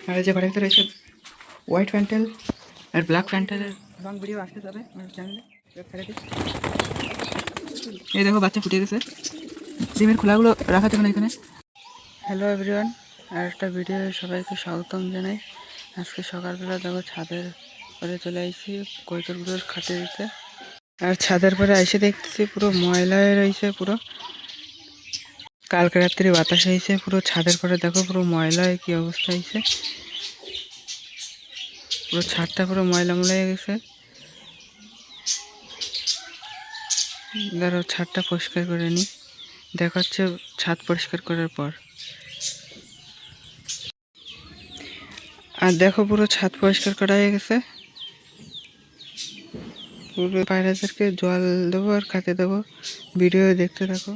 আর এই যে ঘরের ভিতরে এসে হোয়াইট প্যান্টেল আর ব্ল্যাক প্যান্টেলের লং ভিডিও আসতে যাবে আমার চ্যানেলে ছেড়ে দিই। এই দেখো বাচ্চা ফুটে গেছে, ডিমের খোলাগুলো রাখা যাবে না এখানে। হ্যালো এভরিওয়ান, আর একটা ভিডিও সবাইকে স্বাগতম জানাই। আজকে সকালবেলা দেখো ছাদের পরে চলে আসছি কৈতরগুলোর খাটে দিতে। আর ছাদের পরে এসে দেখতেছি পুরো ময়লা রয়েছে পুরো। কালকে রাত্রি বাতাস হয়েছে পুরো ছাদের পরে, দেখো পুরো ময়লায় কি অবস্থা হয়েছে, পুরো ছাদটা পুরো ময়লা ময়লা হয়ে গেছে। ধরো ছাদটা পরিষ্কার করে নিই, দেখাচ্ছে ছাদ পরিষ্কার করার পর। আর দেখো পুরো ছাদ পরিষ্কার করা হয়ে গেছে, পুরো পায়রাদেরকে জল দেবো আর খেতে দেবো, ভিডিও দেখতে থাকো।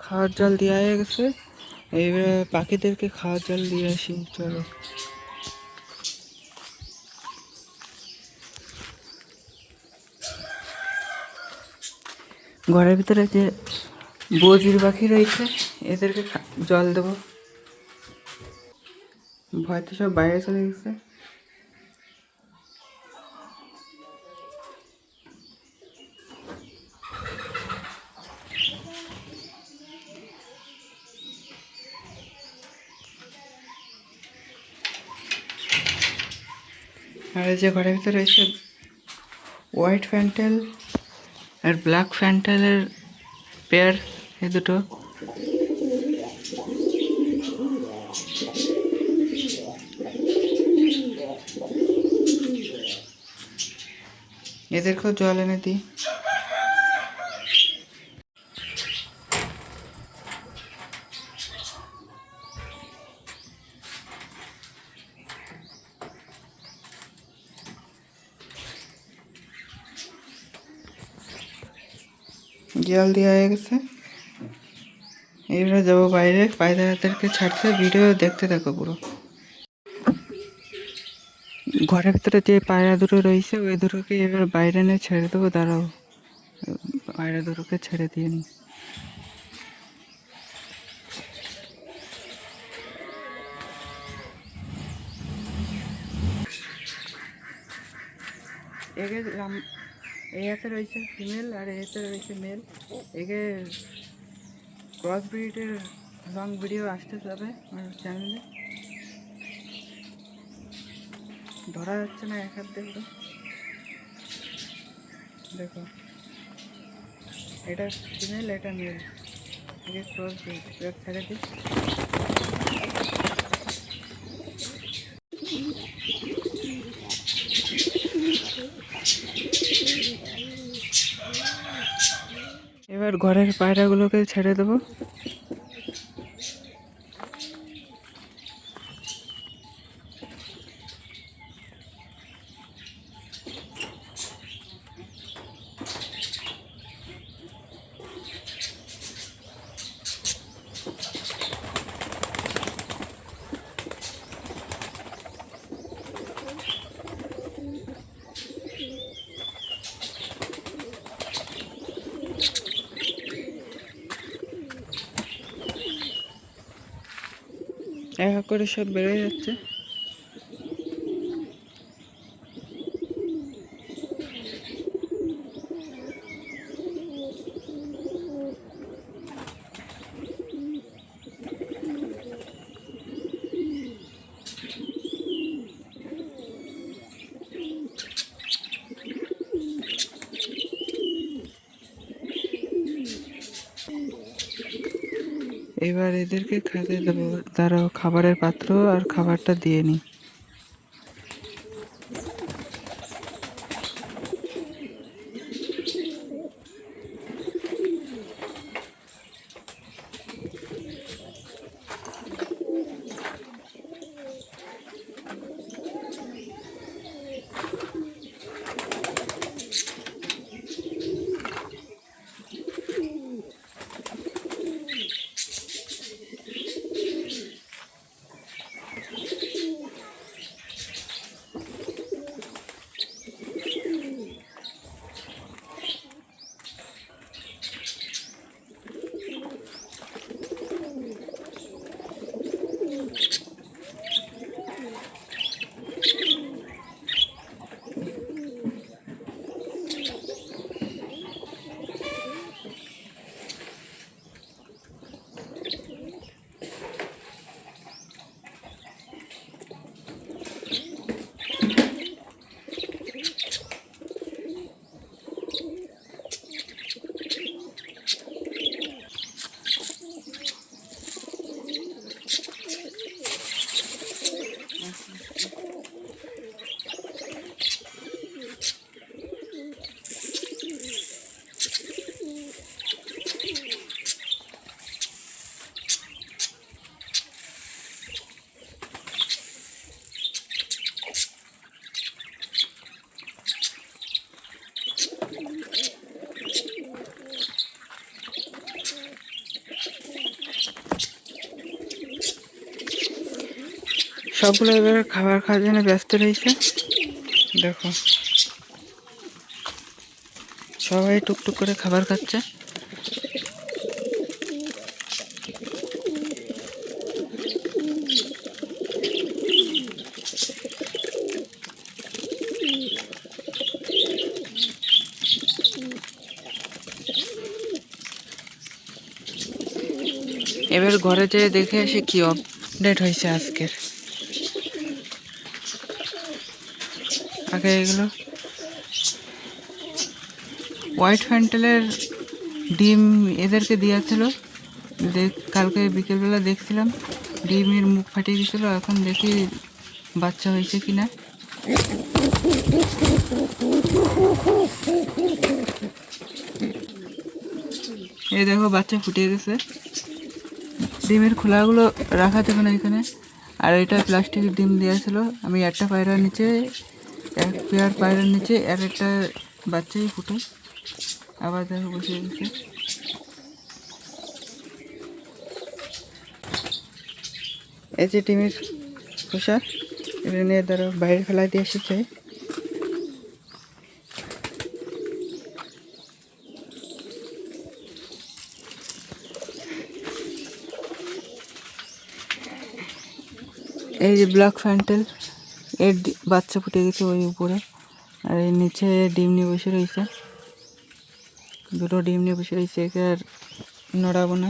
খাওয়ার জল দেওয়া হয়ে গেছে, এইবারে পাখিদেরকে খাওয়ার জল দিয়ে আসি চলো। ঘরের ভিতরে যে বজির পাখি রয়েছে এদেরকে জল দেবো, ভয়তে সব বাইরে চলে গেছে। আর এই যে ঘরের ভিতরে রয়েছে হোয়াইট প্যান্টেল আর ব্ল্যাক প্যান্টেলের পেয়ার, এই দুটো। এদেরকেও জল এনে দিই। জল দেওয়া হয়ে গেছে, এবারে যাবো বাইরে পায়রাদেরকে ছাড়তে, ভিডিও দেখতে থাকো পুরো। ঘরের ভিতরে যে পায়রা দুটো রয়েছে ওই দুটোকে এবার বাইরে নিয়ে ছেড়ে দেবো, দাঁড়াও পায়রা দুটোকে ছেড়ে দিয়ে নিই। একে এই হাতে রয়েছে ফিমেল আর এই হাতে রয়েছে মেল। একে ক্রস ব্রিডের লং ভিডিও আসতে যাবে আমার চ্যানেলে, ধরা যাচ্ছে না এক হাত দেখো, দেখো এটা ফিমেল এটা মেল, একে ক্রস ব্রিড ছেড়ে দিই। ঘরের পায়রাগুলোকে ছেড়ে দেবো। এক এক করে সব বেড়ে যাচ্ছে। এবার এদেরকে খেতে দেবো, তারাও খাবারের পাত্র আর খাবারটা দিয়ে নিই। সবগুলো এবার খাবার খাওয়ার জন্য ব্যস্ত রয়েছে। দেখো সবাই টুকটুক করে খাবার খাচ্ছে। এবার ঘরে যেয়ে দেখে আসি কি আপডেট হয়েছে আজকের। আগে এগুলো হোয়াইট ফ্যান্টেলের ডিম এদেরকে দিয়েছিল, কালকে বিকেলবেলা দেখছিলাম ডিমের মুখ ফাটিয়ে গেছিলো। এখন দেখি বাচ্চা হয়েছে কিনা। এই দেখো বাচ্চা ফুটিয়ে গেছে। ডিমের খোলাগুলো রাখা যাবে না এখানে। আর এটা প্লাস্টিকের ডিম দেওয়া ছিল। আমি একটা পায়রার নিচে, এক পেয়ার পায়রার নিচে আর একটা বাচ্চাই ফুটে আবার দেখো বসে গেছে। এই যে ডিমের খোসা, এটা নিয়ে ধরো বাইরে ফেলা দিয়ে এসেছে। এই যে ব্ল্যাক ফ্যান্টেল, এর বাচ্চা ফুটে গেছে ওই উপরে। আর এই নিচে ডিম নিয়ে বসে রয়েছে, দুটো ডিম নিয়ে বসে রয়েছে। একে আর নড়াবো না।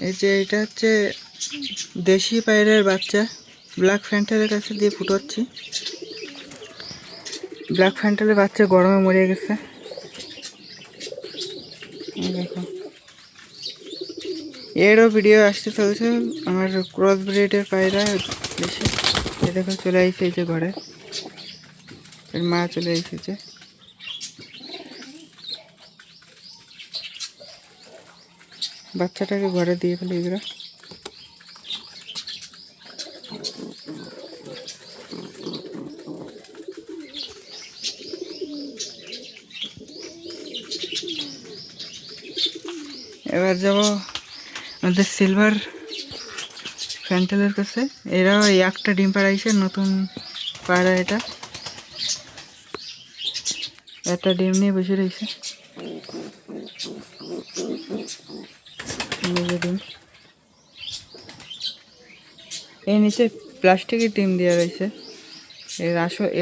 এই যে এটা হচ্ছে দেশি পায়রার বাচ্চা, ব্ল্যাক ফ্যান্টেলের কাছে দিয়ে ফুটাচ্ছি। ব্ল্যাক ফ্যান্টেলের বাচ্চা গরমে মরে গেছে। দেখো এরও ভিডিও আসতে চলছে আমার ক্রস ব্রিডের পায়রা বেশি। দেখো চলে আসছে এই যে ঘরে। এর মা চলে এসেছে। বাচ্চাটাকে ঘরে দিয়ে ফেলে এগুলো। এবার যাব আমাদের সিলভার ফ্যান্টেলের কাছে। এরাও একটা ডিম পাড়াইছে, নতুন পায়রা। এটা একটা ডিম নিয়ে বসে রয়েছে, ডিম। এর নিচে প্লাস্টিকের ডিম দেওয়া রয়েছে।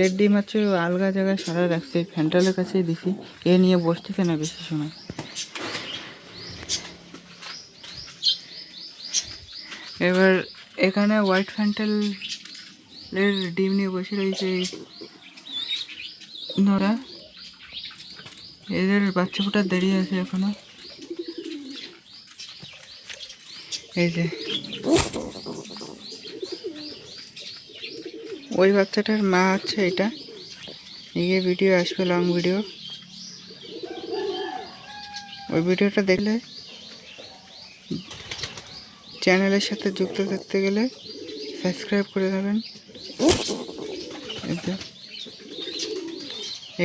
এর ডিম হচ্ছে আলগা জায়গায় সারা রাখছে, ফ্যান্টালের কাছেই দিছি। এ নিয়ে বসতেছে না বেশি সময়। এবার এখানে হোয়াইট ফ্যান্টালের ডিম নিয়ে বসে রয়েছে নরা। এদের বাচ্চা ফোটার দেরি আছে এখনো। এই যে ওই বাচ্চাটার মা আছে এটা। এই ভিডিও আসবে, লং ভিডিও। ওই ভিডিওটা দেখলে চ্যানেলের সাথে যুক্ত থাকতে গেলে সাবস্ক্রাইব করে দেবেন।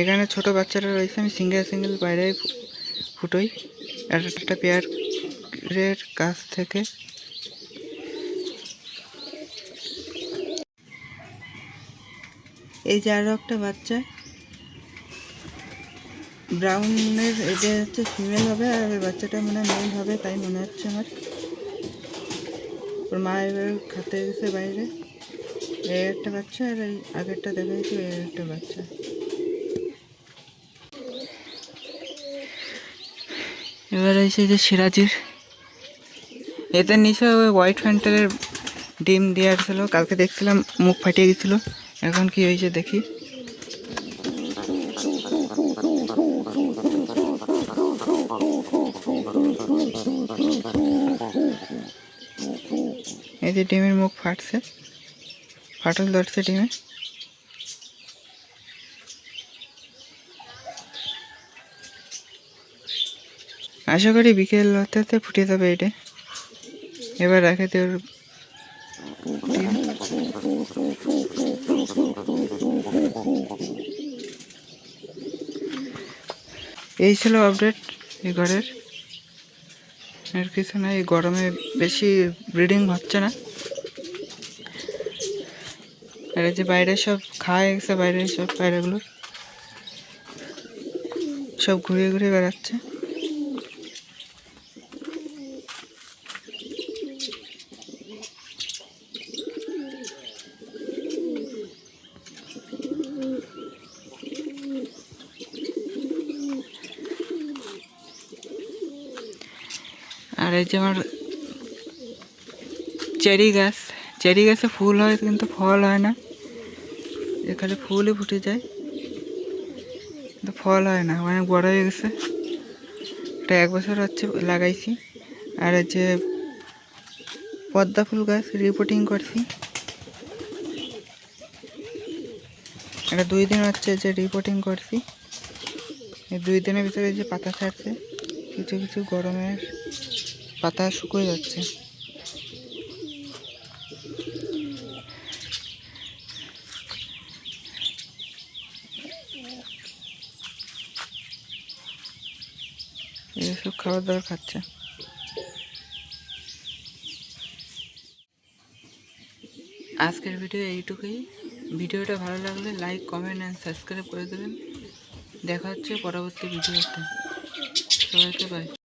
এখানে ছোট বাচ্চারা রয়েছে, আমি সিঙ্গেল বাইরে ফুটোই একটা পেয়ারের কাছ থেকে। এই যে আরও একটা বাচ্চা ব্রাউনের, এটা হচ্ছে ফিমেল হবে, আর ওই বাচ্চাটা মনে হয় মেল হবে, তাই মনে হচ্ছে আমার। ওর মা এবার খাতে গেছে বাইরে। এই একটা বাচ্চা, আর এই আগেরটা দেখা যাচ্ছে এই একটা বাচ্চা। এবার এসে যে সিরাজির, এতে নিচে ওই হোয়াইট ফ্যান্টালের ডিম দেওয়ার ছিল। কালকে দেখছিলাম মুখ ফাটিয়ে গেছিল, এখন কি হয়েছে দেখি। এই যে ডিমের মুখ ফাটছে, ফাটল ধরছে ডিমে। আশা করি বিকেল হতে ফুটে যাবে এটা। এবার রাখে তোর ডিম। এই ছিল আপডেট এই ঘরের, আর কিছু না। এই গরমে বেশি ব্রিডিং হচ্ছে না। আর এই যে বাইরে সব খাওয়া গেছে, বাইরে সব পায়রাগুলো সব ঘুরে ঘুরে বেড়াচ্ছে। আর এই যে আমার চেরি গাছে ফুল হয় কিন্তু ফল হয় না। এখানে ফুলই ফুটে যায় কিন্তু ফল হয় না, অনেক বড় হয়ে গেছে। এটা 1 বছর হচ্ছে লাগাইছি। আর এই যে পদ্মা ফুল গাছ রিপোর্টিং করছি, এটা 2 দিন হচ্ছে যে রিপোর্টিং করছি। এই 2 দিনের ভিতরে যে পাতা ছাড়ছে, কিছু কিছু গরমের পাতা শুকিয়ে যাচ্ছে। এইসব খাবার দাবার খাচ্ছে। আজকের ভিডিও এইটুকুই। ভিডিওটা ভালো লাগলে লাইক, কমেন্ট অ্যান্ড সাবস্ক্রাইব করে দেবেন। দেখা হচ্ছে পরবর্তী ভিডিওতে। সবাইকে বাই।